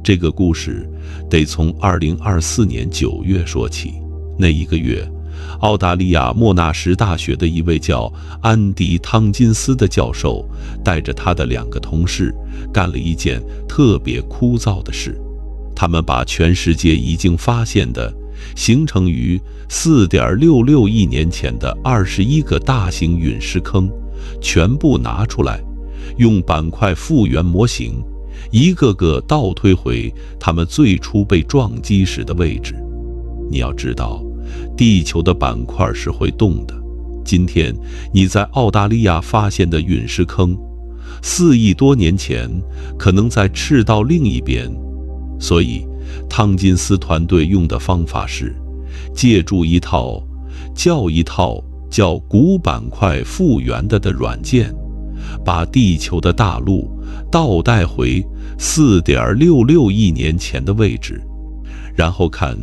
这个故事得从2024年9月说起。那一个月，澳大利亚莫纳什大学的一位叫安迪·汤金斯的教授带着他的2个同事干了一件特别枯燥的事。他们把全世界已经发现的形成于4.66亿年前的21个大型陨石坑全部拿出来，用板块复原模型一个个倒推回它们最初被撞击时的位置。你要知道，地球的板块是会动的。今天你在澳大利亚发现的陨石坑，4亿多年前可能在赤道另一边。所以汤金斯团队用的方法是借助一套叫古板块复原的软件，把地球的大陆倒带回4.66亿年前的位置，然后看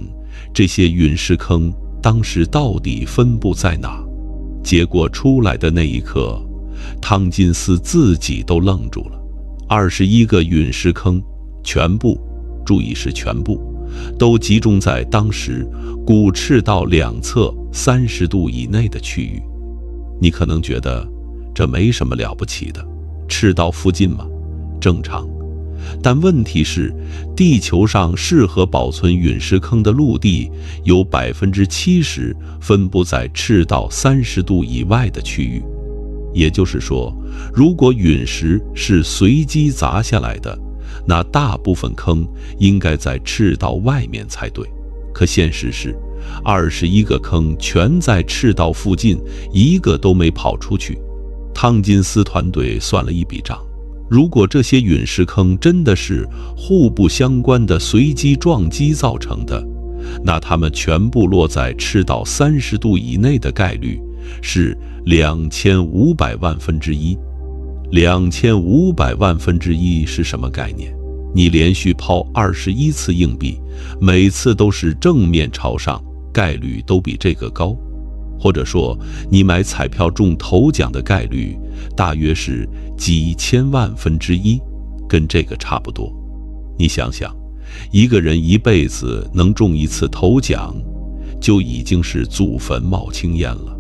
这些陨石坑当时到底分布在哪。结果出来的那一刻，汤金斯自己都愣住了。21个陨石坑全部，注意是全部，都集中在当时古赤道两侧30度以内的区域。你可能觉得这没什么了不起的，赤道附近嘛，正常。但问题是，地球上适合保存陨石坑的陆地有70%分布在赤道30度以外的区域。也就是说，如果陨石是随机砸下来的，那大部分坑应该在赤道外面才对。可现实是，21个坑全在赤道附近，一个都没跑出去。汤金斯团队算了一笔账，如果这些陨石坑真的是互不相关的随机撞击造成的，那它们全部落在赤道30度以内的概率是2500万分之一。2500万分之一是什么概念？你连续抛21次硬币，每次都是正面朝上，概率都比这个高。或者说，你买彩票中头奖的概率大约是几千万分之一，跟这个差不多。你想想，一个人一辈子能中一次头奖，就已经是祖坟冒青烟了。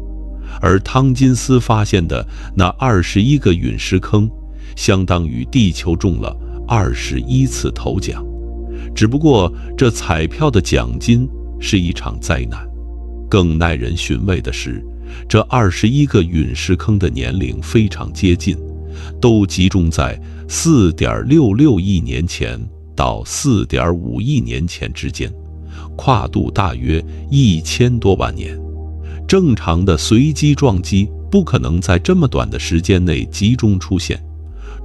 而汤金斯发现的那21个陨石坑，相当于地球中了21次头奖。只不过这彩票的奖金是一场灾难。更耐人寻味的是，这21个陨石坑的年龄非常接近，都集中在4.66亿年前到4.5亿年前之间，跨度大约1000多万年。正常的随机撞击不可能在这么短的时间内集中出现，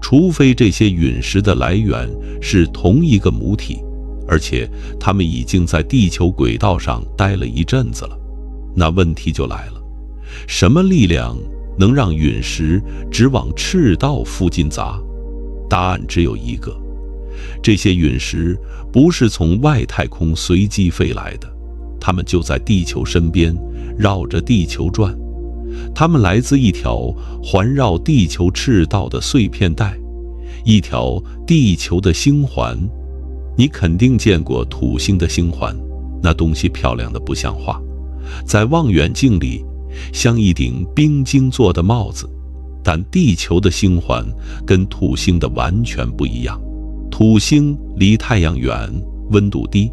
除非这些陨石的来源是同一个母体，而且它们已经在地球轨道上待了一阵子了。那问题就来了，什么力量能让陨石只往赤道附近砸？答案只有一个，这些陨石不是从外太空随机飞来的，它们就在地球身边绕着地球转。它们来自一条环绕地球赤道的碎片带，一条地球的星环。你肯定见过土星的星环，那东西漂亮的不像话，在望远镜里像一顶冰晶做的帽子。但地球的星环跟土星的完全不一样。土星离太阳远，温度低，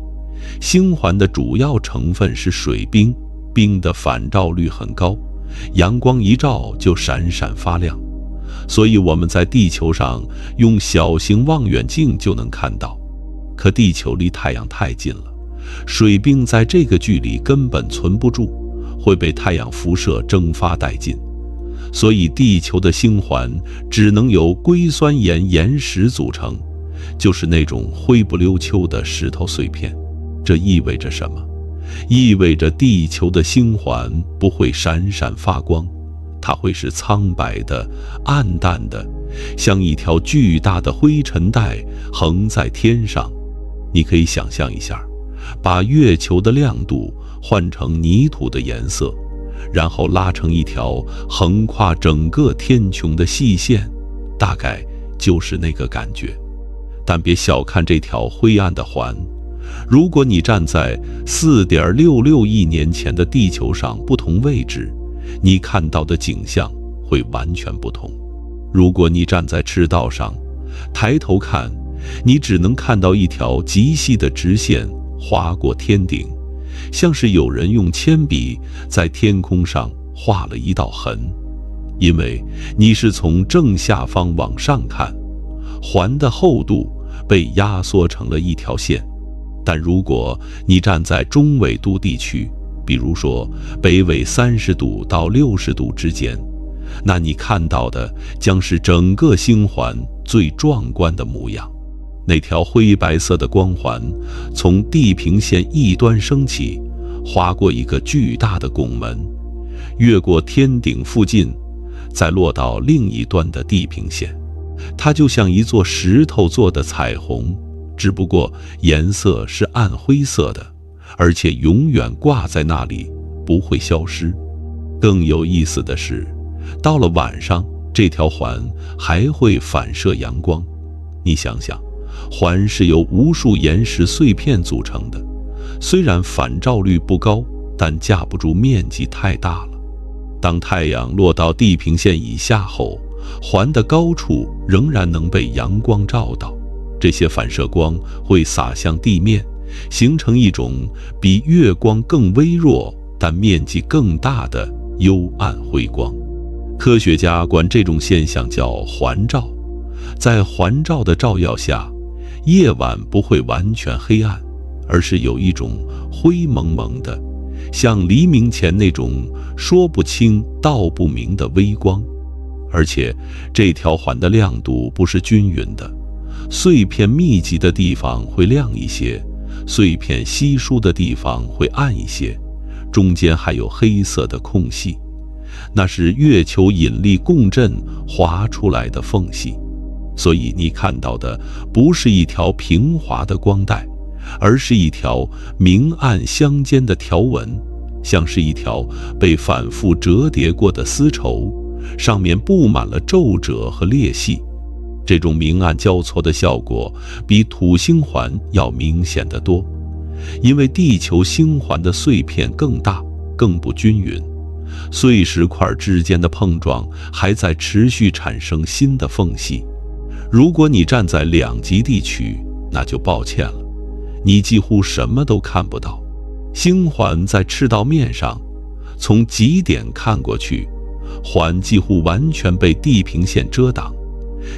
星环的主要成分是水冰，冰的反照率很高，阳光一照就闪闪发亮。所以我们在地球上用小型望远镜就能看到。可地球离太阳太近了，水冰在这个距离根本存不住，会被太阳辐射蒸发殆尽。所以地球的星环只能由硅酸盐岩石组成，就是那种灰不溜秋的石头碎片。这意味着什么？意味着地球的星环不会闪闪发光，它会是苍白的、暗淡的，像一条巨大的灰尘带横在天上。你可以想象一下，把月球的亮度换成泥土的颜色，然后拉成一条横跨整个天穹的细线，大概就是那个感觉。但别小看这条灰暗的环，如果你站在4.66亿年前的地球上不同位置，你看到的景象会完全不同。如果你站在赤道上，抬头看，你只能看到一条极细的直线划过天顶，像是有人用铅笔在天空上画了一道痕。因为你是从正下方往上看，环的厚度被压缩成了一条线。但如果你站在中纬度地区，比如说北纬30度到60度之间，那你看到的将是整个星环最壮观的模样。那条灰白色的光环从地平线一端升起，划过一个巨大的拱门，越过天顶附近，再落到另一端的地平线。它就像一座石头做的彩虹，只不过颜色是暗灰色的，而且永远挂在那里，不会消失。更有意思的是，到了晚上，这条环还会反射阳光。你想想，环是由无数岩石碎片组成的，虽然反照率不高，但架不住面积太大了。当太阳落到地平线以下后，环的高处仍然能被阳光照到，这些反射光会洒向地面，形成一种比月光更微弱但面积更大的幽暗辉光。科学家管这种现象叫环照。在环照的照耀下，夜晚不会完全黑暗，而是有一种灰蒙蒙的，像黎明前那种说不清道不明的微光。而且这条环的亮度不是均匀的，碎片密集的地方会亮一些，碎片稀疏的地方会暗一些，中间还有黑色的空隙，那是月球引力共振划出来的缝隙。所以你看到的不是一条平滑的光带，而是一条明暗相间的条纹，像是一条被反复折叠过的丝绸，上面布满了皱褶和裂隙。这种明暗交错的效果比土星环要明显得多，因为地球星环的碎片更大，更不均匀，碎石块之间的碰撞还在持续产生新的缝隙。如果你站在两极地区，那就抱歉了，你几乎什么都看不到。星环在赤道面上，从极点看过去，环几乎完全被地平线遮挡，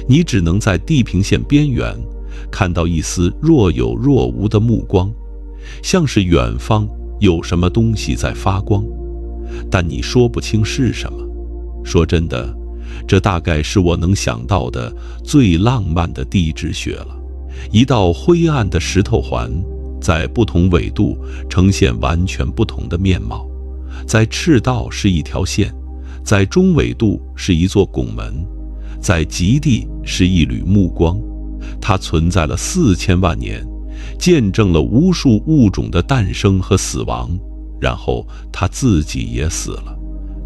你只能在地平线边缘看到一丝若有若无的目光，像是远方有什么东西在发光，但你说不清是什么。说真的，这大概是我能想到的最浪漫的地质学了。一道灰暗的石头环，在不同纬度呈现完全不同的面貌。在赤道是一条线，在中纬度是一座拱门，在极地是一缕目光。它存在了4000万年，见证了无数物种的诞生和死亡，然后它自己也死了。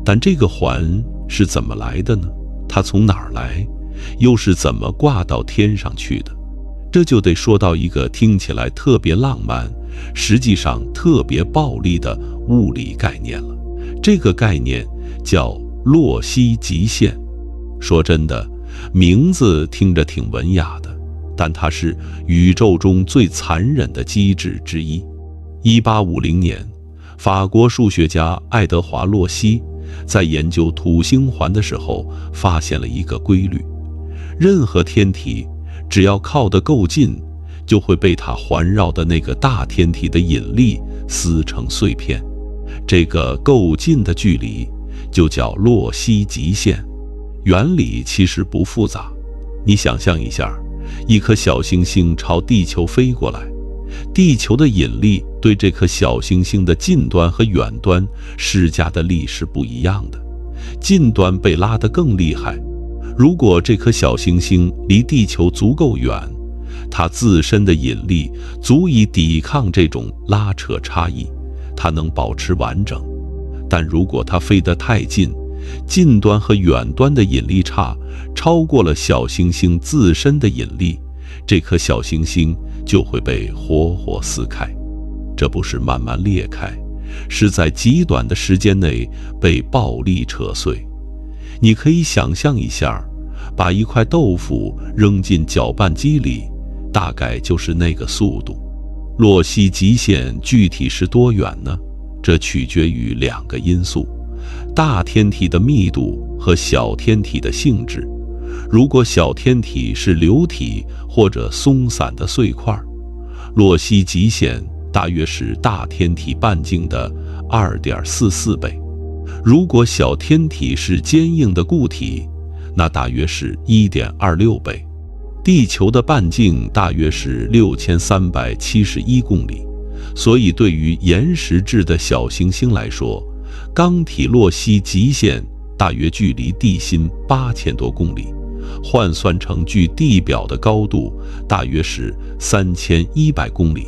但这个环是怎么来的呢？它从哪儿来，又是怎么挂到天上去的？这就得说到一个听起来特别浪漫，实际上特别暴力的物理概念了。这个概念叫洛希极限。说真的，名字听着挺文雅的，但它是宇宙中最残忍的机制之一。1850年，法国数学家爱德华·洛希在研究土星环的时候发现了一个规律：任何天体只要靠得够近，就会被它环绕的那个大天体的引力撕成碎片。这个够近的距离就叫洛希极限。原理其实不复杂，你想象一下，一颗小行星朝地球飞过来，地球的引力对这颗小行星的近端和远端施加的力是不一样的，近端被拉得更厉害。如果这颗小行星离地球足够远，它自身的引力足以抵抗这种拉扯差异，它能保持完整。但如果它飞得太近，近端和远端的引力差超过了小行星自身的引力，这颗小行星就会被活活撕开。这不是慢慢裂开，是在极短的时间内被暴力扯碎。你可以想象一下，把一块豆腐扔进搅拌机里，大概就是那个速度。洛希极限具体是多远呢？这取决于2个因素：大天体的密度和小天体的性质。如果小天体是流体或者松散的碎块，洛希极限大约是大天体半径的2.44倍。如果小天体是坚硬的固体，那大约是1.26倍。地球的半径大约是6371公里，所以对于岩石质的小行星来说，钢体洛希极限大约距离地心8000多公里，换算成距地表的高度大约是3100公里。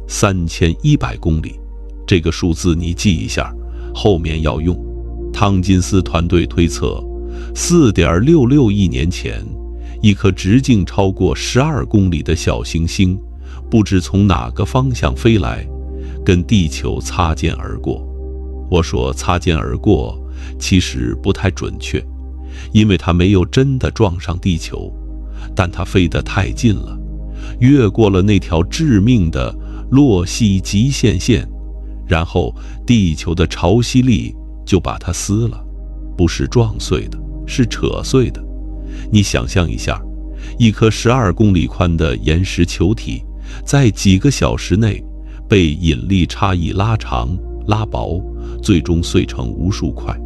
3100公里，这个数字你记一下，后面要用。汤金斯团队推测，4.66亿年前，一颗直径超过12公里的小行星，不知从哪个方向飞来，跟地球擦肩而过。我说擦肩而过，其实不太准确，因为它没有真的撞上地球，但它飞得太近了，越过了那条致命的洛希极限线，然后地球的潮汐力就把它撕了，不是撞碎的，是扯碎的。你想象一下，一颗12公里宽的岩石球体，在几个小时内被引力差异拉长、拉薄，最终碎成无数块。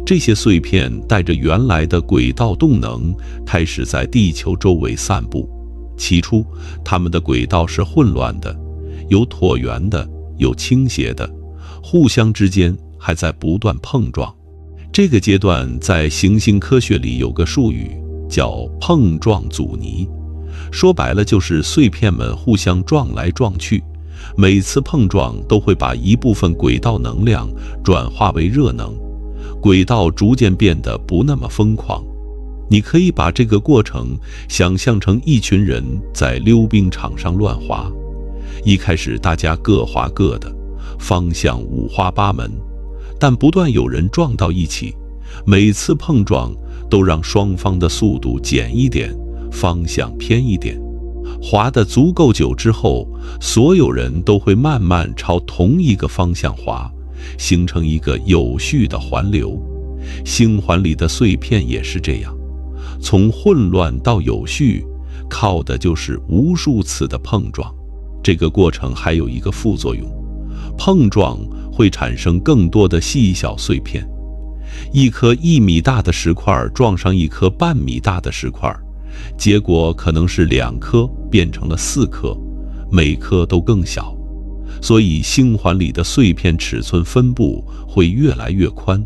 这些碎片带着原来的轨道动能，开始在地球周围散布。起初，它们的轨道是混乱的，有椭圆的，有倾斜的，互相之间还在不断碰撞。这个阶段在行星科学里有个术语叫碰撞阻尼，说白了就是碎片们互相撞来撞去，每次碰撞都会把一部分轨道能量转化为热能，轨道逐渐变得不那么疯狂。你可以把这个过程想象成一群人在溜冰场上乱滑，一开始大家各滑各的，方向五花八门，但不断有人撞到一起，每次碰撞都让双方的速度减一点，方向偏一点。滑得足够久之后，所有人都会慢慢朝同一个方向滑，形成一个有序的环流。星环里的碎片也是这样，从混乱到有序，靠的就是无数次的碰撞。这个过程还有一个副作用，碰撞会产生更多的细小碎片。一颗1米大的石块撞上一颗半米大的石块，结果可能是2颗变成了4颗，每颗都更小。所以星环里的碎片尺寸分布会越来越宽，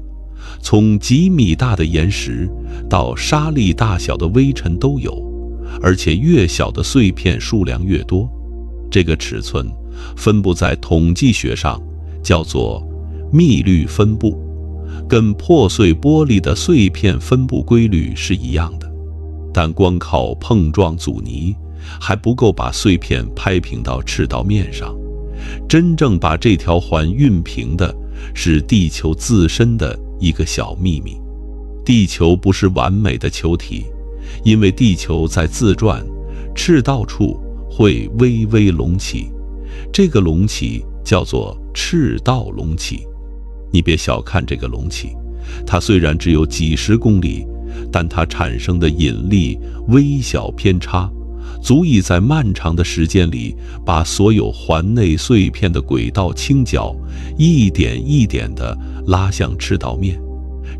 从几米大的岩石到沙粒大小的微尘都有，而且越小的碎片数量越多。这个尺寸分布在统计学上叫做密律分布，跟破碎玻璃的碎片分布规律是一样的。但光靠碰撞阻尼还不够把碎片拍平到赤道面上，真正把这条环熨平的是地球自身的一个小秘密。地球不是完美的球体，因为地球在自转，赤道处会微微隆起，这个隆起叫做赤道隆起。你别小看这个隆起，它虽然只有几十公里，但它产生的引力微小偏差，足以在漫长的时间里把所有环内碎片的轨道倾角一点一点地拉向赤道面。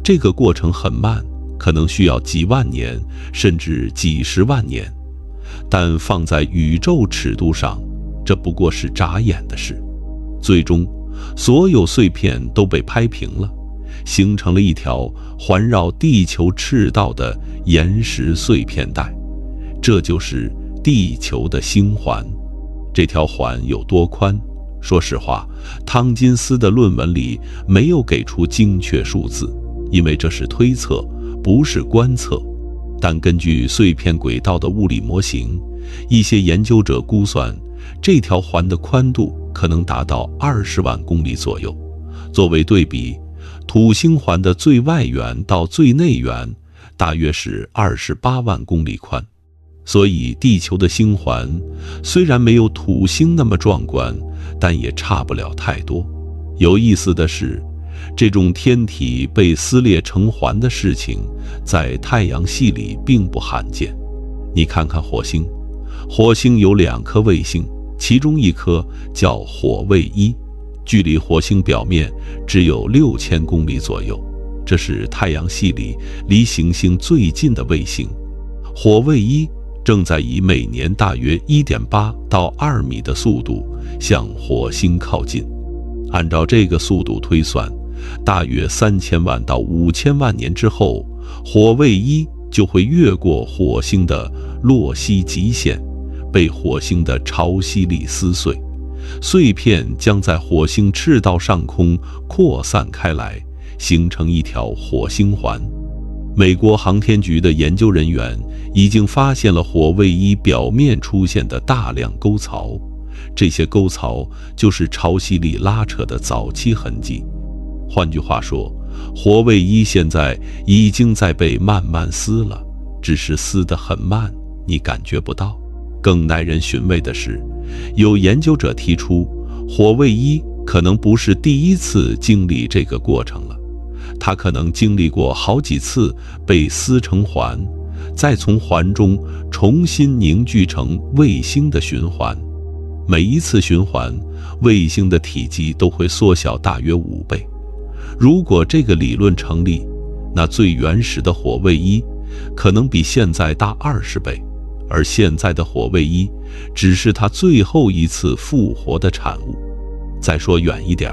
这个过程很慢，可能需要几万年甚至几十万年，但放在宇宙尺度上，这不过是眨眼的事。最终所有碎片都被拍平了，形成了一条环绕地球赤道的岩石碎片带，这就是地球的星环。这条环有多宽？说实话，汤金斯的论文里没有给出精确数字，因为这是推测，不是观测。但根据碎片轨道的物理模型，一些研究者估算，这条环的宽度可能达到20万公里左右。作为对比，土星环的最外缘到最内缘大约是28万公里宽。所以地球的星环虽然没有土星那么壮观，但也差不了太多。有意思的是，这种天体被撕裂成环的事情在太阳系里并不罕见。你看看火星，火星有2颗卫星，其中一颗叫火卫1，距离火星表面只有6000公里左右，这是太阳系里离行星最近的卫星。火卫1正在以每年大约1.8到2米的速度向火星靠近。按照这个速度推算，大约3000万到5000万年之后，火卫1就会越过火星的洛希极限，被火星的潮汐力撕碎，碎片将在火星赤道上空扩散开来，形成一条火星环。美国航天局的研究人员已经发现了火卫1表面出现的大量沟槽，这些沟槽就是潮汐力拉扯的早期痕迹。换句话说，火卫1现在已经在被慢慢撕了，只是撕得很慢，你感觉不到。更耐人寻味的是，有研究者提出，火卫1可能不是第一次经历这个过程了，它可能经历过好几次被撕成环，再从环中重新凝聚成卫星的循环。每一次循环，卫星的体积都会缩小大约5倍。如果这个理论成立，那最原始的火卫1可能比现在大20倍，而现在的火卫1只是它最后一次复活的产物。再说远一点，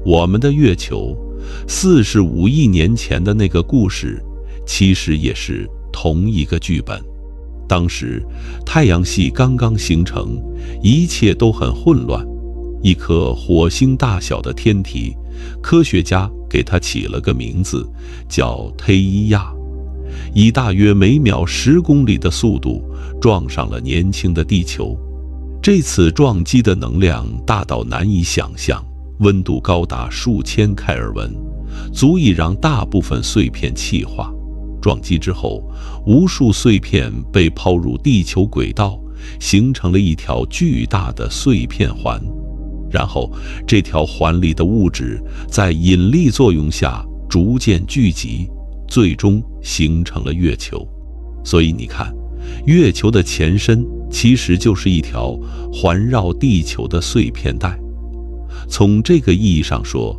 我们的月球45亿年前的那个故事，其实也是同一个剧本。当时太阳系刚刚形成，一切都很混乱。一颗火星大小的天体，科学家给它起了个名字，叫忒伊亚，以大约每秒10公里的速度撞上了年轻的地球。这次撞击的能量大到难以想象，温度高达数千开尔文，足以让大部分碎片气化。撞击之后，无数碎片被抛入地球轨道，形成了一条巨大的碎片环。然后这条环里的物质在引力作用下逐渐聚集，最终形成了月球。所以你看，月球的前身其实就是一条环绕地球的碎片带。从这个意义上说，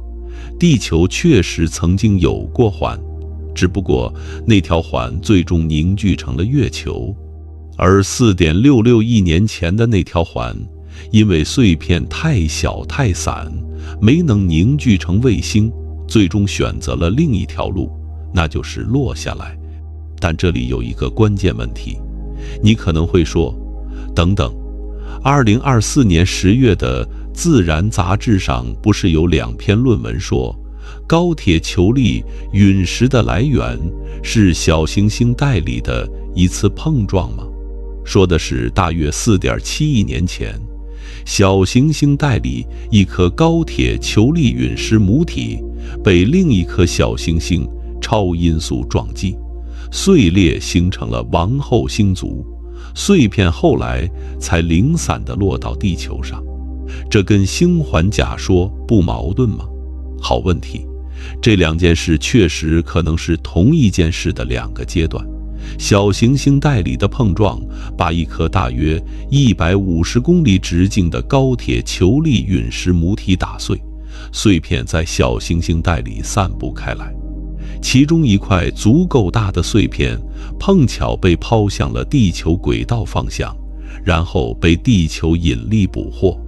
地球确实曾经有过环，只不过那条环最终凝聚成了月球。而4.66亿年前的那条环，因为碎片太小太散，没能凝聚成卫星，最终选择了另一条路，那就是落下来。但这里有一个关键问题，你可能会说，等等，2024年10月的《自然》杂志上不是有2篇论文说，高铁球粒陨石的来源是小行星带里的一次碰撞吗？说的是大约4.7亿年前，小行星带里一颗高铁球粒陨石母体被另一颗小行星超音速撞击，碎裂形成了王后星族，碎片后来才零散地落到地球上。这跟星环假说不矛盾吗？好问题，这2件事确实可能是同一件事的2个阶段。小行星带里的碰撞把一颗大约150公里直径的高铁球粒陨石母体打碎，碎片在小行星带里散布开来。其中一块足够大的碎片碰巧被抛向了地球轨道方向，然后被地球引力捕获，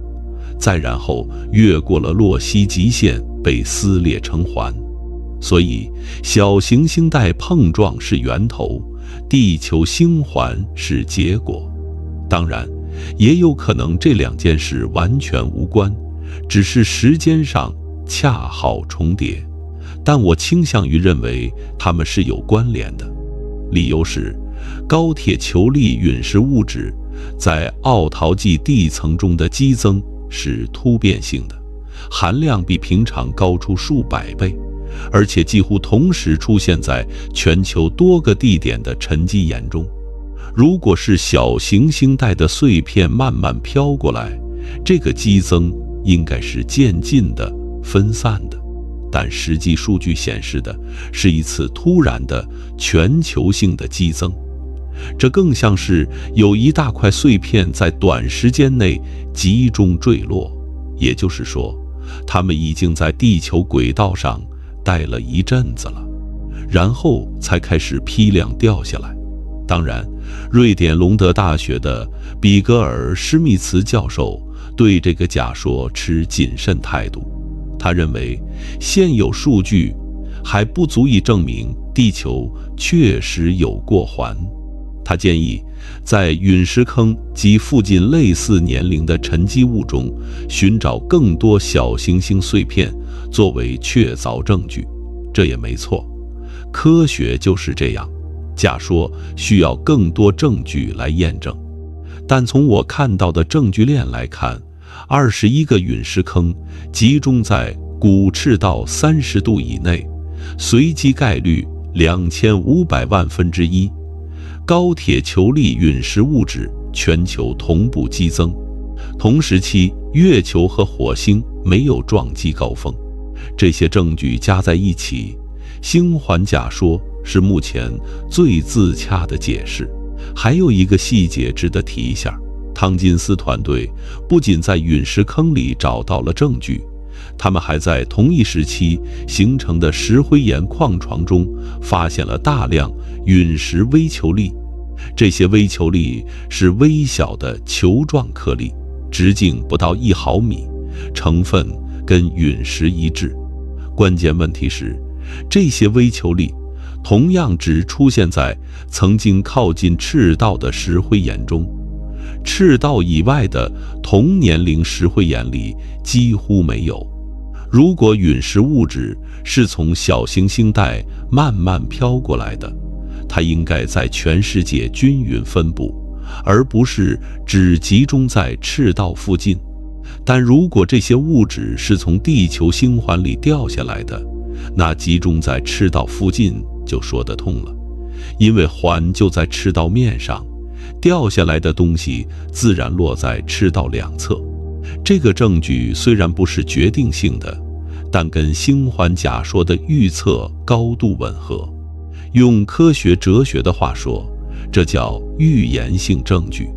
再然后越过了洛希极限，被撕裂成环。所以小行星带碰撞是源头，地球星环是结果。当然，也有可能这2件事完全无关，只是时间上恰好重叠。但我倾向于认为它们是有关联的。理由是，高铁球粒陨石物质在奥陶纪地层中的激增是突变性的，含量比平常高出数百倍，而且几乎同时出现在全球多个地点的沉积岩中。如果是小行星带的碎片慢慢飘过来，这个激增应该是渐进的、分散的，但实际数据显示的是一次突然的全球性的激增。这更像是有一大块碎片在短时间内集中坠落，也就是说，它们已经在地球轨道上待了一阵子了，然后才开始批量掉下来。当然，瑞典隆德大学的比格尔·施密茨教授对这个假说持谨慎态度。他认为，现有数据还不足以证明地球确实有过环。他建议，在陨石坑及附近类似年龄的沉积物中寻找更多小行星碎片作为确凿证据。这也没错，科学就是这样。假说需要更多证据来验证，但从我看到的证据链来看，21个陨石坑集中在古赤道30度以内，随机概率2500万分之一。高铁球粒陨石物质全球同步激增，同时期月球和火星没有撞击高峰。这些证据加在一起，星环假说是目前最自洽的解释。还有一个细节值得提一下，汤金斯团队不仅在陨石坑里找到了证据，他们还在同一时期形成的石灰岩矿床中发现了大量陨石微球粒。这些微球粒是微小的球状颗粒，直径不到1毫米，成分跟陨石一致。关键问题是，这些微球粒同样只出现在曾经靠近赤道的石灰岩中，赤道以外的同年龄石灰岩里几乎没有。如果陨石物质是从小行星带慢慢飘过来的，它应该在全世界均匀分布，而不是只集中在赤道附近。但如果这些物质是从地球星环里掉下来的，那集中在赤道附近就说得通了，因为环就在赤道面上，掉下来的东西自然落在赤道两侧。这个证据虽然不是决定性的，但跟星环假说的预测高度吻合。用科学哲学的话说，这叫预言性证据。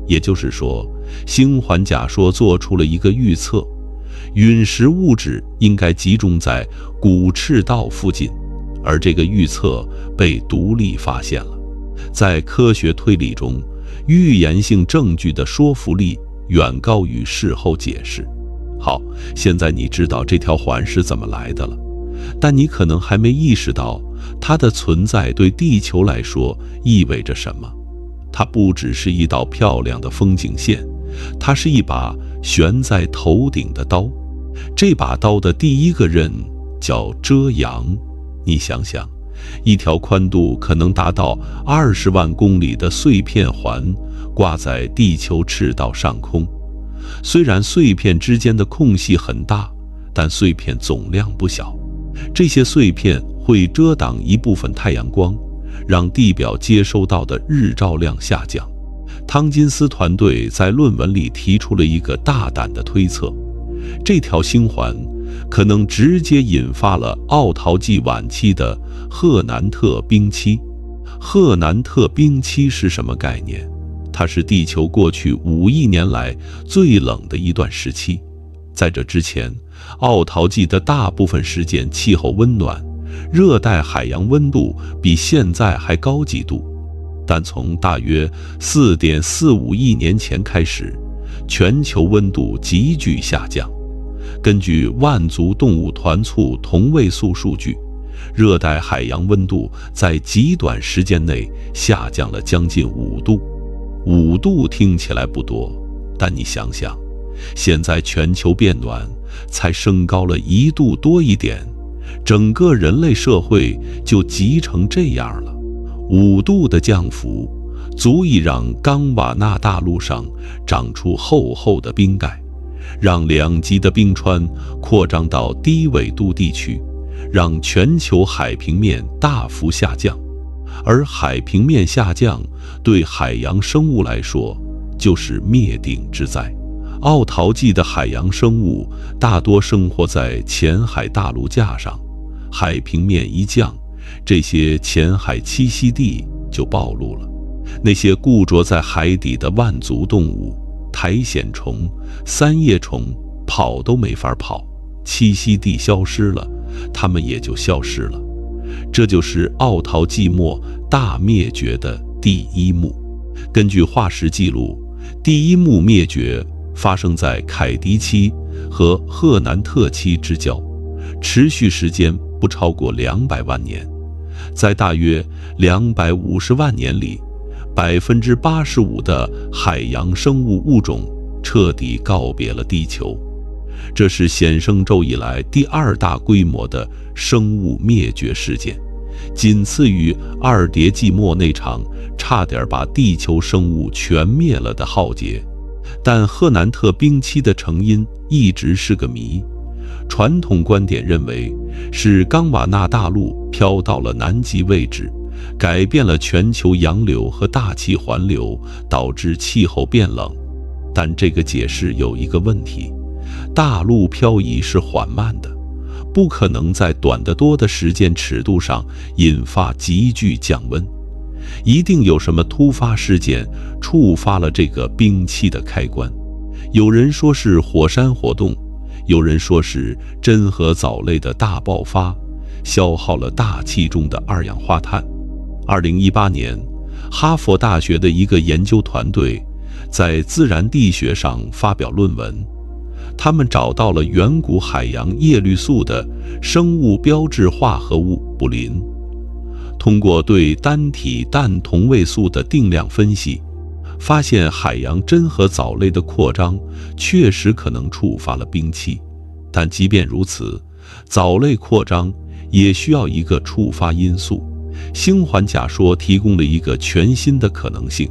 也就是说，星环假说做出了一个预测，陨石物质应该集中在古赤道附近，而这个预测被独立发现了。在科学推理中，预言性证据的说服力远高于事后解释。好，现在你知道这条环是怎么来的了，但你可能还没意识到它的存在对地球来说意味着什么。它不只是一道漂亮的风景线，它是一把悬在头顶的刀。这把刀的第一个刃叫遮阳。你想想，一条宽度可能达到20万公里的碎片环挂在地球赤道上空，虽然碎片之间的空隙很大，但碎片总量不小。这些碎片会遮挡一部分太阳光，让地表接收到的日照量下降。汤金斯团队在论文里提出了一个大胆的推测，这条星环可能直接引发了奥陶纪晚期的赫南特冰期。赫南特冰期是什么概念？它是地球过去5亿年来最冷的一段时期。在这之前，奥陶纪的大部分时间气候温暖，热带海洋温度比现在还高几度。但从大约4.45亿年前开始，全球温度急剧下降。根据万族动物团簇同位素数据，热带海洋温度在极短时间内下降了将近5度。5度听起来不多，但你想想，现在全球变暖才升高了1度多一点，整个人类社会就急成这样了。5度的降幅足以让冈瓦纳大陆上长出厚厚的冰盖，让两极的冰川扩张到低纬度地区，让全球海平面大幅下降。而海平面下降对海洋生物来说就是灭顶之灾。奥陶纪的海洋生物大多生活在浅海大陆架上，海平面一降，这些浅海栖息地就暴露了。那些固着在海底的万足动物，苔藓虫、三叶虫跑都没法跑，栖息地消失了，它们也就消失了。这就是奥陶纪末大灭绝的第一幕。根据化石记录，第一幕灭绝发生在凯迪期和赫南特期之交，持续时间不超过200万年。在大约250万年里，85%的海洋生物物种彻底告别了地球。这是显生宙以来第2大规模的生物灭绝事件，仅次于二叠纪末那场差点把地球生物全灭了的浩劫。但赫南特冰期的成因一直是个谜。传统观点认为是冈瓦纳大陆飘到了南极位置，改变了全球洋流和大气环流，导致气候变冷。但这个解释有一个问题，大陆漂移是缓慢的，不可能在短得多的时间尺度上引发急剧降温，一定有什么突发事件触发了这个冰期的开关。有人说是火山活动，有人说是真核藻类的大爆发，消耗了大气中的二氧化碳。2018年，哈佛大学的一个研究团队在《自然地学》上发表论文，他们找到了远古海洋叶绿素的生物标志化合物卟啉。通过对单体氮同位素的定量分析，发现海洋真核藻类的扩张确实可能触发了冰期。但即便如此，藻类扩张也需要一个触发因素。星环假说提供了一个全新的可能性：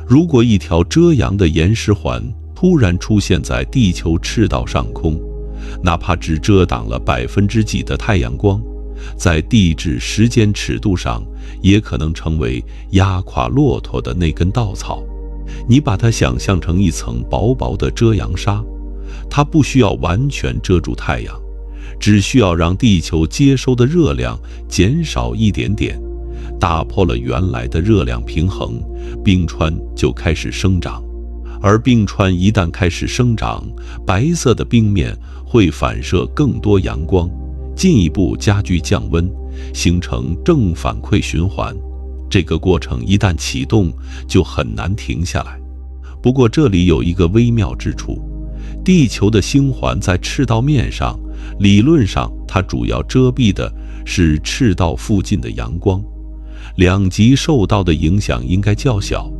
如果一条遮阳的岩石环突然出现在地球赤道上空，哪怕只遮挡了几% 的太阳光，在地质时间尺度上也可能成为压垮骆驼的那根稻草。你把它想象成一层薄薄的遮阳纱，它不需要完全遮住太阳，只需要让地球接收的热量减少一点点，打破了原来的热量平衡，冰川就开始生长。而冰川一旦开始生长，白色的冰面会反射更多阳光，进一步加剧降温，形成正反馈循环。这个过程一旦启动，就很难停下来。不过这里有一个微妙之处，地球的星环在赤道面上，理论上它主要遮蔽的是赤道附近的阳光，两极受到的影响应该较小。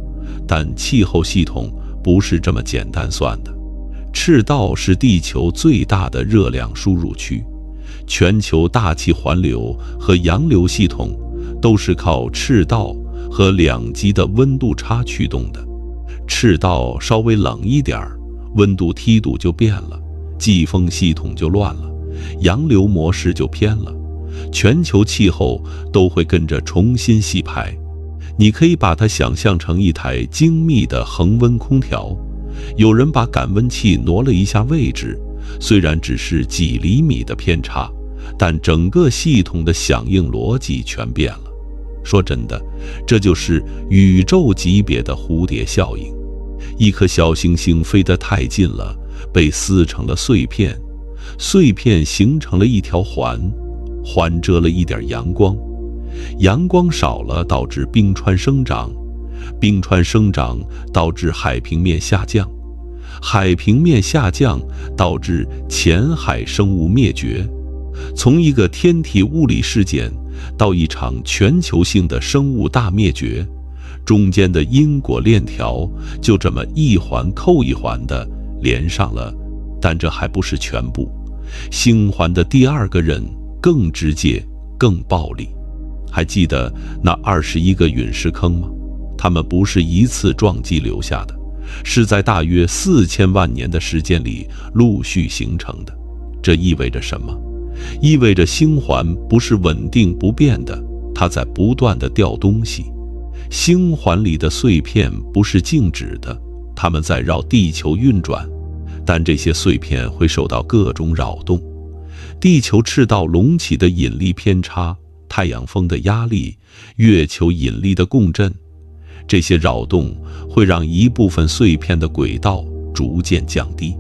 但气候系统不是这么简单算的。赤道是地球最大的热量输入区，全球大气环流和洋流系统都是靠赤道和两极的温度差驱动的。赤道稍微冷一点儿，温度梯度就变了，季风系统就乱了，洋流模式就偏了，全球气候都会跟着重新洗牌。你可以把它想象成一台精密的恒温空调，有人把感温器挪了一下位置，虽然只是几厘米的偏差，但整个系统的响应逻辑全变了。说真的，这就是宇宙级别的蝴蝶效应。一颗小行星飞得太近了，被撕成了碎片，碎片形成了一条环，环遮了一点阳光，阳光少了导致冰川生长，冰川生长导致海平面下降，海平面下降导致浅海生物灭绝。从一个天体物理事件到一场全球性的生物大灭绝，中间的因果链条就这么一环扣一环的连上了。但这还不是全部，星环的第二个人更直接更暴力。还记得那21个陨石坑吗？它们不是一次撞击留下的，是在大约4000万年的时间里陆续形成的。这意味着什么？意味着星环不是稳定不变的，它在不断地掉东西。星环里的碎片不是静止的，它们在绕地球运转，但这些碎片会受到各种扰动。地球赤道隆起的引力偏差、太阳风的压力、月球引力的共振，这些扰动会让一部分碎片的轨道逐渐降低。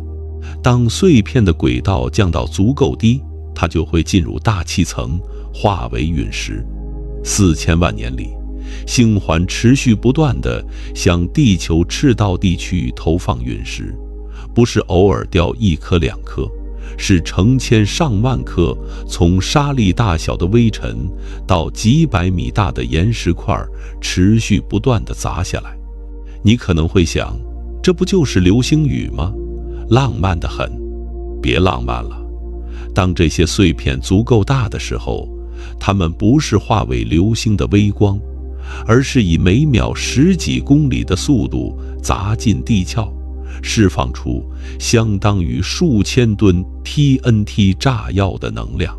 当碎片的轨道降到足够低，它就会进入大气层，化为陨石。4000万年里，星环持续不断地向地球赤道地区投放陨石，不是偶尔掉1颗2颗，是成千上万颗从沙粒大小的微尘到几百米大的岩石块持续不断地砸下来。你可能会想，这不就是流星雨吗？浪漫得很。别浪漫了，当这些碎片足够大的时候，它们不是化为流星的微光，而是以每秒10几公里的速度砸进地壳，释放出相当于数千吨 TNT 炸药的能量。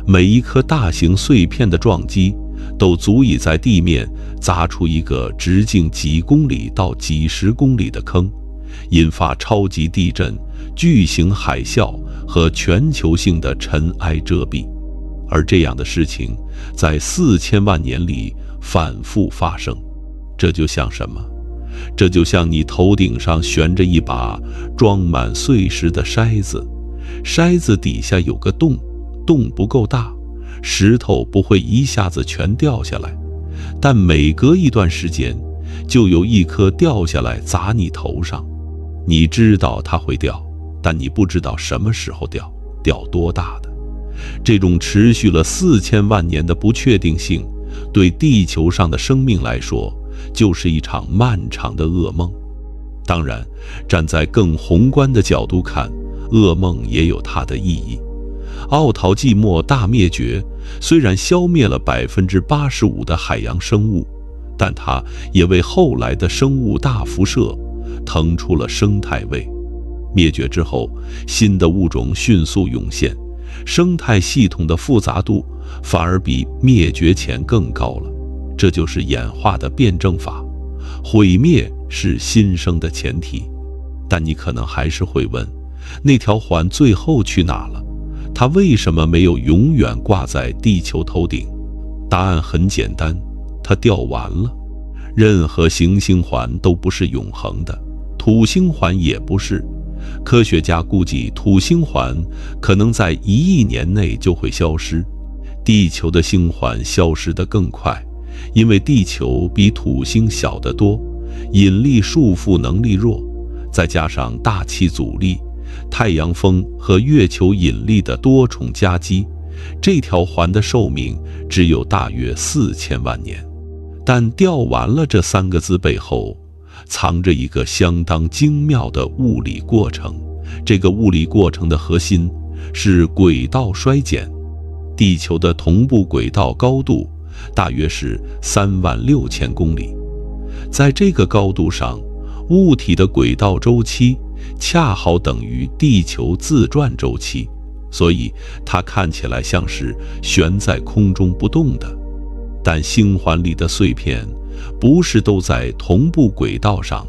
每一颗大型碎片的撞击都足以在地面砸出一个直径几公里到几十公里的坑，引发超级地震、巨型海啸和全球性的尘埃遮蔽。而这样的事情在4000万年里反复发生。这就像什么？这就像你头顶上悬着一把装满碎石的筛子，筛子底下有个洞，洞不够大，石头不会一下子全掉下来，但每隔一段时间就有一颗掉下来砸你头上。你知道它会掉，但你不知道什么时候掉，掉多大的。这种持续了4000万年的不确定性，对地球上的生命来说，就是一场漫长的噩梦。当然，站在更宏观的角度看，噩梦也有它的意义。奥陶纪末大灭绝虽然消灭了85%的海洋生物，但它也为后来的生物大辐射腾出了生态位。灭绝之后，新的物种迅速涌现，生态系统的复杂度反而比灭绝前更高了。这就是演化的辩证法，毁灭是新生的前提。但你可能还是会问，那条环最后去哪了？它为什么没有永远挂在地球头顶？答案很简单，它掉完了。任何行星环都不是永恒的，土星环也不是。科学家估计土星环可能在1亿年内就会消失，地球的星环消失得更快，因为地球比土星小得多，引力束缚能力弱，再加上大气阻力、太阳风和月球引力的多重夹击，这条环的寿命只有大约4000万年。但掉完了这3个字背后藏着一个相当精妙的物理过程，这个物理过程的核心是轨道衰减。地球的同步轨道高度大约是36000公里，在这个高度上，物体的轨道周期恰好等于地球自转周期，所以它看起来像是悬在空中不动的。但星环里的碎片不是都在同步轨道上，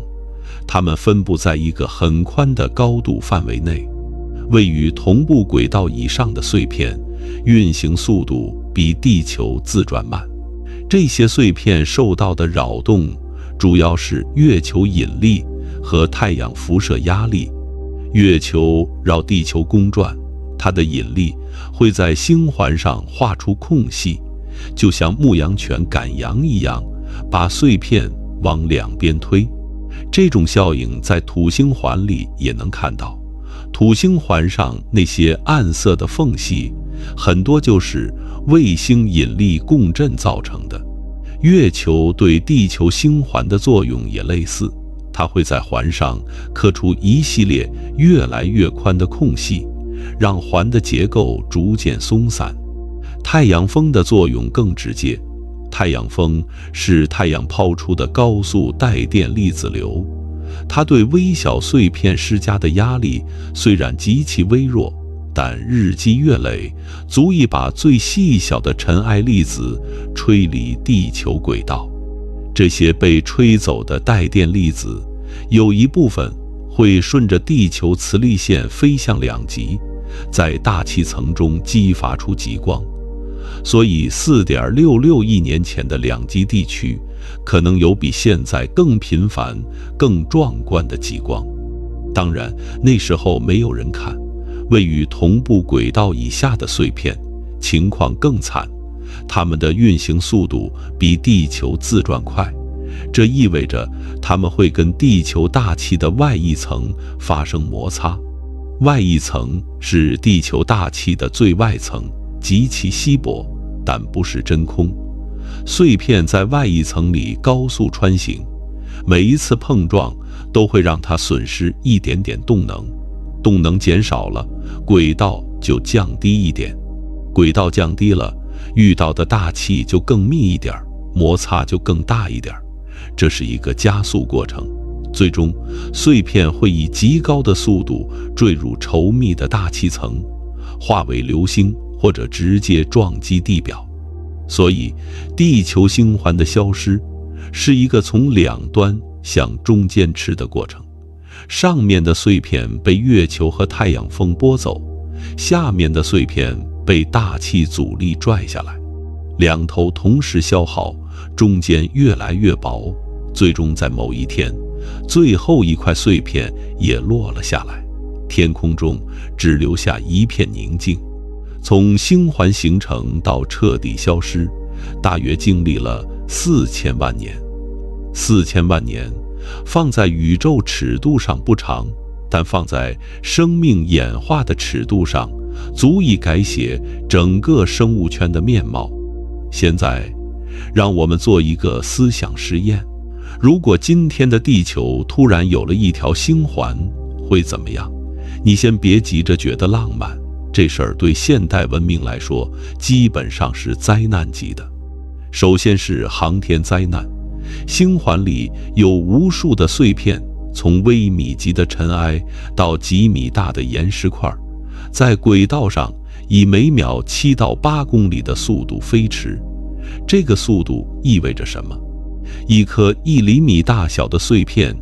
它们分布在一个很宽的高度范围内。位于同步轨道以上的碎片运行速度比地球自转慢，这些碎片受到的扰动主要是月球引力和太阳辐射压力。月球绕地球公转，它的引力会在星环上画出空隙，就像牧羊犬赶羊一样，把碎片往两边推。这种效应在土星环里也能看到，土星环上那些暗色的缝隙，很多就是卫星引力共振造成的。月球对地球星环的作用也类似，它会在环上刻出一系列越来越宽的空隙，让环的结构逐渐松散。太阳风的作用更直接，太阳风是太阳抛出的高速带电粒子流，它对微小碎片施加的压力虽然极其微弱，但日积月累，足以把最细小的尘埃粒子吹离地球轨道。这些被吹走的带电粒子，有一部分会顺着地球磁力线飞向两极，在大气层中激发出极光。所以 4.66 亿年前的两极地区可能有比现在更频繁、更壮观的极光。当然，那时候没有人看。位于同步轨道以下的碎片情况更惨，它们的运行速度比地球自转快，这意味着它们会跟地球大气的外一层发生摩擦。外一层是地球大气的最外层，极其稀薄，但不是真空。碎片在外一层里高速穿行，每一次碰撞都会让它损失一点点动能，动能减少了，轨道就降低一点，轨道降低了，遇到的大气就更密一点，摩擦就更大一点，这是一个加速过程。最终，碎片会以极高的速度坠入稠密的大气层，化为流星或者直接撞击地表。所以，地球星环的消失是一个从两端向中间吃的过程。上面的碎片被月球和太阳风拨走，下面的碎片被大气阻力拽下来，两头同时消耗，中间越来越薄，最终在某一天，最后一块碎片也落了下来，天空中只留下一片宁静。从星环形成到彻底消失，大约经历了4000万年。4000万年放在宇宙尺度上不长，但放在生命演化的尺度上，足以改写整个生物圈的面貌。现在，让我们做一个思想实验：如果今天的地球突然有了一条星环，会怎么样？你先别急着觉得浪漫，这事儿对现代文明来说，基本上是灾难级的。首先是航天灾难。星环里有无数的碎片，从微米级的尘埃到几米大的岩石块，在轨道上以每秒7到8公里的速度飞驰。这个速度意味着什么？一颗1厘米大小的碎片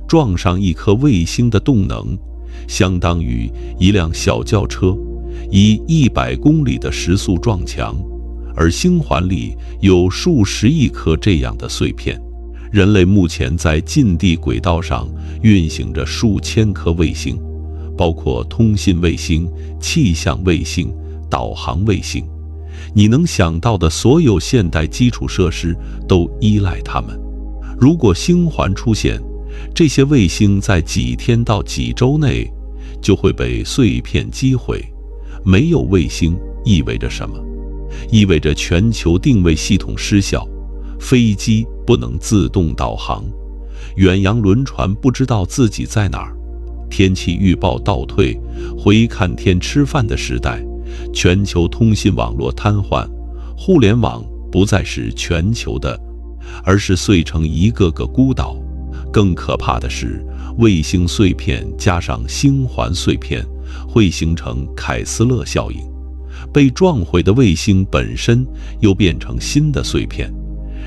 撞上一颗卫星的动能，相当于一辆小轿车以100公里的时速撞墙。而星环里有数十亿颗这样的碎片，人类目前在近地轨道上运行着数千颗卫星，包括通信卫星、气象卫星、导航卫星。你能想到的所有现代基础设施都依赖它们。如果星环出现，这些卫星在几天到几周内就会被碎片击毁。没有卫星意味着什么？意味着全球定位系统失效，飞机不能自动导航，远洋轮船不知道自己在哪儿，天气预报倒退，回看天吃饭的时代，全球通信网络瘫痪，互联网不再是全球的，而是碎成一个个孤岛。更可怕的是，卫星碎片加上星环碎片会形成凯斯勒效应，被撞毁的卫星本身又变成新的碎片，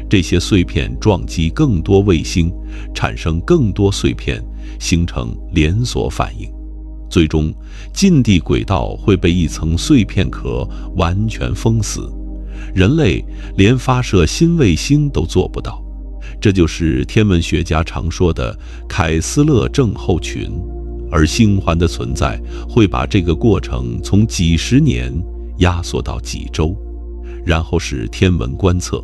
这些碎片撞击更多卫星，产生更多碎片，形成连锁反应。最终，近地轨道会被一层碎片壳完全封死，人类连发射新卫星都做不到。这就是天文学家常说的凯斯勒症候群。而星环的存在会把这个过程从几十年压缩到几周。然后是天文观测，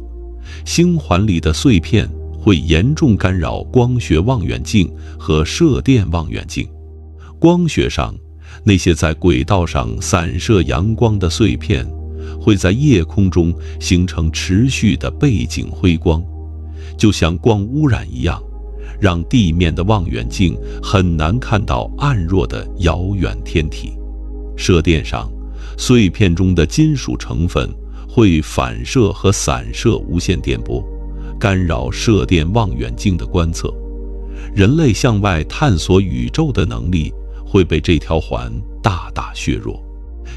星环里的碎片会严重干扰光学望远镜和射电望远镜。光学上，那些在轨道上散射阳光的碎片会在夜空中形成持续的背景辉光，就像光污染一样，让地面的望远镜很难看到暗弱的遥远天体。射电上，碎片中的金属成分会反射和散射无线电波，干扰射电望远镜的观测。人类向外探索宇宙的能力会被这条环大大削弱。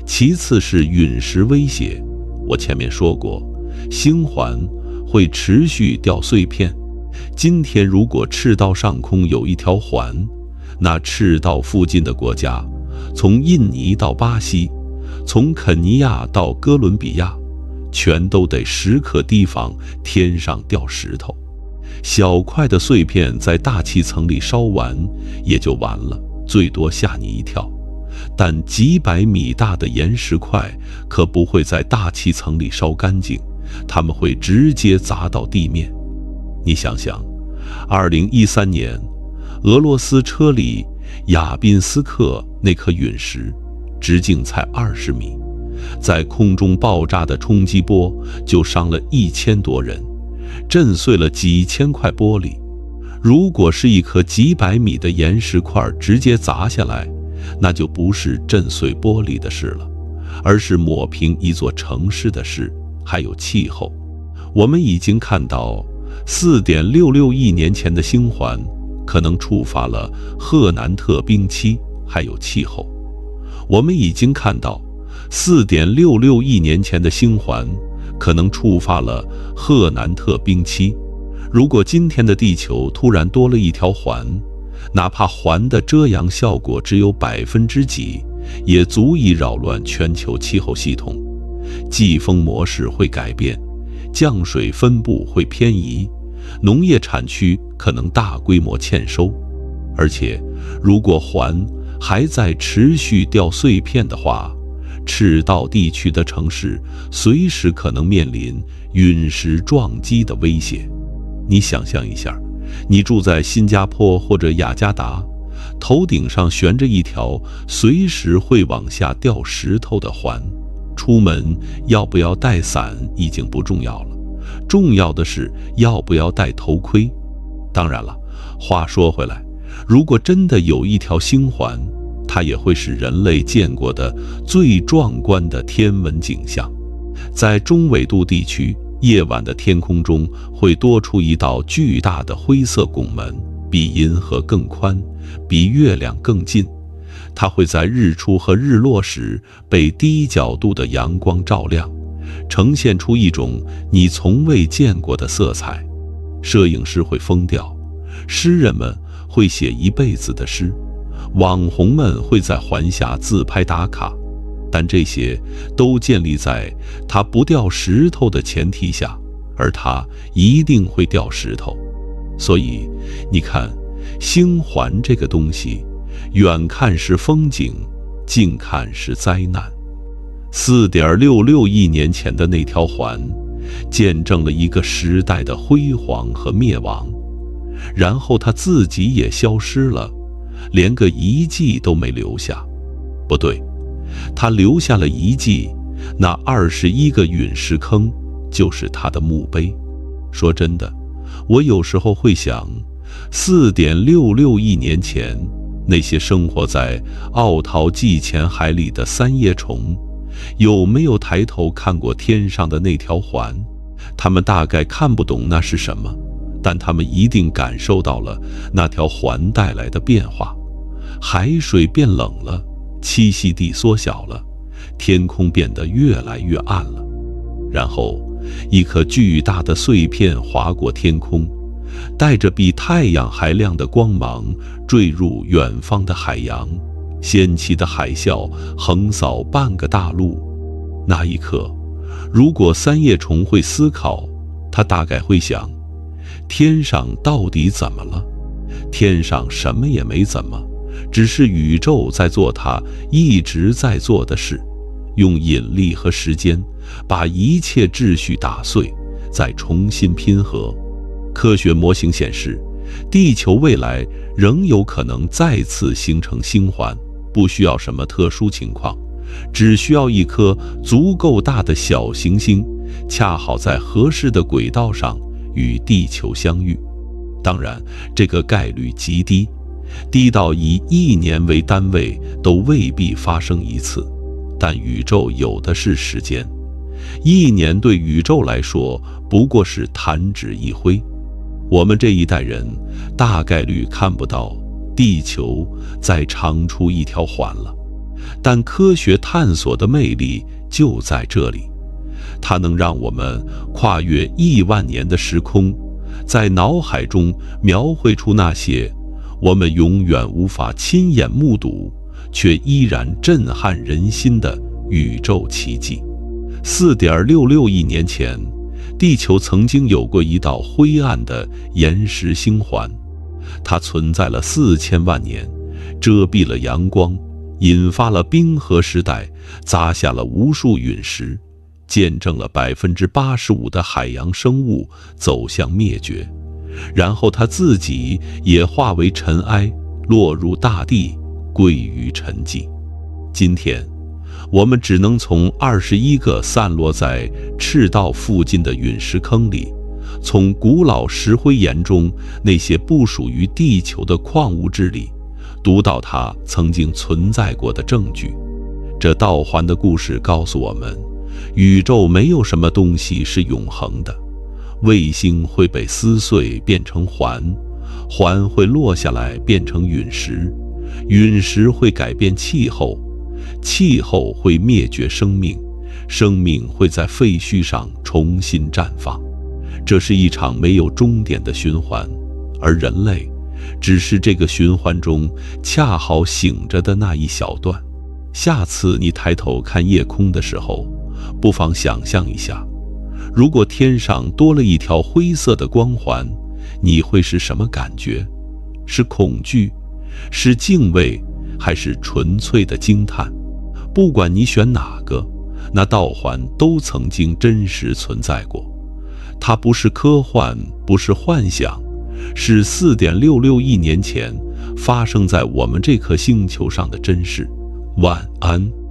其次是陨石威胁，我前面说过，星环会持续掉碎片。今天如果赤道上空有一条环，那赤道附近的国家，从印尼到巴西，从肯尼亚到哥伦比亚，全都得时刻提防天上掉石头。小块的碎片在大气层里烧完也就完了，最多吓你一跳。但几百米大的岩石块可不会在大气层里烧干净，它们会直接砸到地面。你想想，2013年俄罗斯车里亚宾斯克那颗陨石，直径才20米，在空中爆炸的冲击波就伤了1000多人，震碎了几千块玻璃。如果是一颗几百米的岩石块直接砸下来，那就不是震碎玻璃的事了，而是抹平一座城市的事。还有气候，我们已经看到4.66亿年前的星环可能触发了赫南特冰期。还有气候，我们已经看到4.66亿年前的星环可能触发了赫南特冰期。如果今天的地球突然多了一条环，哪怕环的遮阳效果只有几%，也足以扰乱全球气候系统。季风模式会改变，降水分布会偏移，农业产区可能大规模欠收。而且，如果环还在持续掉碎片的话，赤道地区的城市随时可能面临陨石撞击的威胁。你想象一下，你住在新加坡或者雅加达，头顶上悬着一条随时会往下掉石头的环，出门要不要带伞已经不重要了，重要的是要不要戴头盔。当然了，话说回来，如果真的有一条星环，它也会是人类见过的最壮观的天文景象。在中纬度地区，夜晚的天空中会多出一道巨大的灰色拱门，比银河更宽，比月亮更近。它会在日出和日落时被低角度的阳光照亮，呈现出一种你从未见过的色彩。摄影师会疯掉，诗人们会写一辈子的诗，网红们会在环下自拍打卡，但这些都建立在它不掉石头的前提下，而它一定会掉石头。所以你看，星环这个东西，远看是风景，近看是灾难。4.66亿年前的那条环，见证了一个时代的辉煌和灭亡，然后它自己也消失了，连个遗迹都没留下。不对，它留下了遗迹，那21个陨石坑就是它的墓碑。说真的，我有时候会想，4.66亿年前那些生活在奥陶纪前海里的三叶虫，有没有抬头看过天上的那条环？他们大概看不懂那是什么，但他们一定感受到了那条环带来的变化。海水变冷了，栖息地缩小了，天空变得越来越暗了。然后，一颗巨大的碎片划过天空，带着比太阳还亮的光芒坠入远方的海洋，掀起的海啸横扫半个大陆。那一刻，如果三叶虫会思考，它大概会想：天上到底怎么了？天上什么也没怎么，只是宇宙在做它一直在做的事，用引力和时间把一切秩序打碎，再重新拼合。科学模型显示，地球未来仍有可能再次形成星环，不需要什么特殊情况，只需要一颗足够大的小行星，恰好在合适的轨道上与地球相遇。当然，这个概率极低，低到以1年为单位都未必发生一次。但宇宙有的是时间， 1亿年对宇宙来说不过是弹指一挥。我们这一代人大概率看不到地球再长出一条环了，但科学探索的魅力就在这里，它能让我们跨越亿万年的时空，在脑海中描绘出那些我们永远无法亲眼目睹，却依然震撼人心的宇宙奇迹。4.66亿年前，地球曾经有过一道灰暗的岩石星环，它存在了4000万年，遮蔽了阳光，引发了冰河时代，砸下了无数陨石，见证了85%的海洋生物走向灭绝。然后它自己也化为尘埃，落入大地，归于沉寂。今天我们只能从21个散落在赤道附近的陨石坑里，从古老石灰岩中那些不属于地球的矿物质里，读到它曾经存在过的证据。这道环的故事告诉我们，宇宙没有什么东西是永恒的，卫星会被撕碎变成环，环会落下来变成陨石，陨石会改变气候，气候会灭绝生命，生命会在废墟上重新绽放。这是一场没有终点的循环，而人类只是这个循环中恰好醒着的那一小段。下次你抬头看夜空的时候，不妨想象一下，如果天上多了一条灰色的光环，你会是什么感觉？是恐惧？是敬畏？还是纯粹的惊叹？不管你选哪个，那道环都曾经真实存在过。它不是科幻，不是幻想，是4.66亿年前发生在我们这颗星球上的真实。晚安。